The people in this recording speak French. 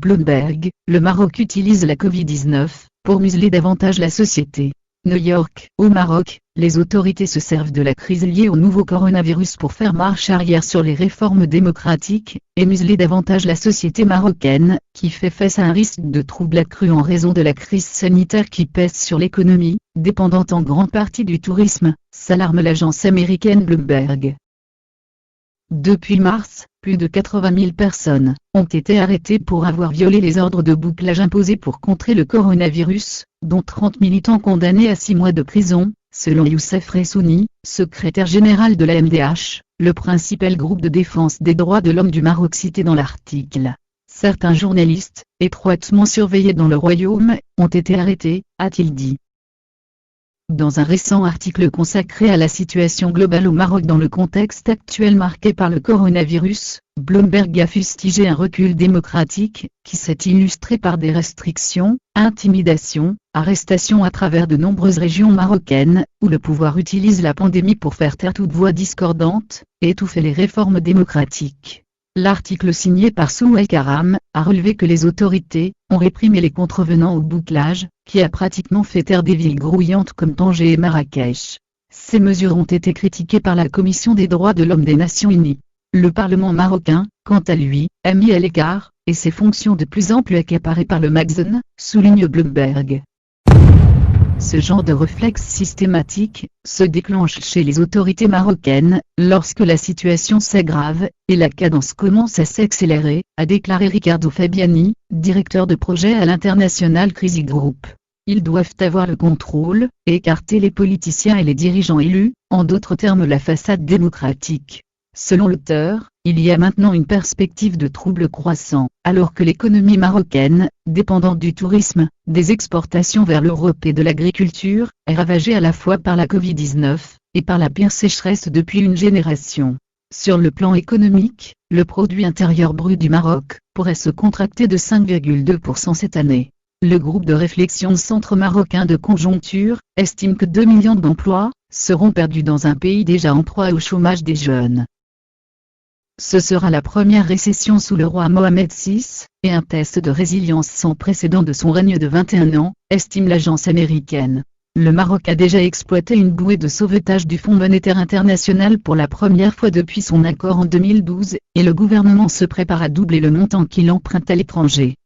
Bloomberg, le Maroc utilise la Covid-19 pour museler davantage la société. New York, au Maroc, les autorités se servent de la crise liée au nouveau coronavirus pour faire marche arrière sur les réformes démocratiques, et museler davantage la société marocaine, qui fait face à un risque de troubles accru en raison de la crise sanitaire qui pèse sur l'économie, dépendante en grande partie du tourisme, s'alarme l'agence américaine Bloomberg. Depuis mars, plus de 80 000 personnes ont été arrêtées pour avoir violé les ordres de bouclage imposés pour contrer le coronavirus, dont 30 militants condamnés à 6 mois de prison, selon Youssef Ressouni, secrétaire général de la MDH, le principal groupe de défense des droits de l'homme du Maroc cité dans l'article. Certains journalistes, étroitement surveillés dans le royaume, ont été arrêtés, a-t-il dit. Dans un récent article consacré à la situation globale au Maroc dans le contexte actuel marqué par le coronavirus, Bloomberg a fustigé un recul démocratique, qui s'est illustré par des restrictions, intimidations, arrestations à travers de nombreuses régions marocaines, où le pouvoir utilise la pandémie pour faire taire toute voix discordante, et étouffer les réformes démocratiques. L'article signé par Souheil Karam a relevé que les autorités ont réprimé les contrevenants au bouclage, qui a pratiquement fait taire des villes grouillantes comme Tanger et Marrakech. Ces mesures ont été critiquées par la Commission des droits de l'homme des Nations Unies. Le Parlement marocain, quant à lui, a mis à l'écart, et ses fonctions de plus en plus accaparées par le Magazine, souligne Bloomberg. Ce genre de réflexe systématique se déclenche chez les autorités marocaines lorsque la situation s'aggrave et la cadence commence à s'accélérer, a déclaré Riccardo Fabiani, directeur de projet à l'International Crisis Group. Ils doivent avoir le contrôle et écarter les politiciens et les dirigeants élus, en d'autres termes la façade démocratique. Selon l'auteur, il y a maintenant une perspective de troubles croissants, alors que l'économie marocaine, dépendante du tourisme, des exportations vers l'Europe et de l'agriculture, est ravagée à la fois par la Covid-19 et par la pire sécheresse depuis une génération. Sur le plan économique, le produit intérieur brut du Maroc pourrait se contracter de 5,2% cette année. Le groupe de réflexion Centre marocain de conjoncture estime que 2 millions d'emplois seront perdus dans un pays déjà en proie au chômage des jeunes. Ce sera la première récession sous le roi Mohamed VI, et un test de résilience sans précédent de son règne de 21 ans, estime l'agence américaine. Le Maroc a déjà exploité une bouée de sauvetage du Fonds monétaire international pour la première fois depuis son accord en 2012, et le gouvernement se prépare à doubler le montant qu'il emprunte à l'étranger.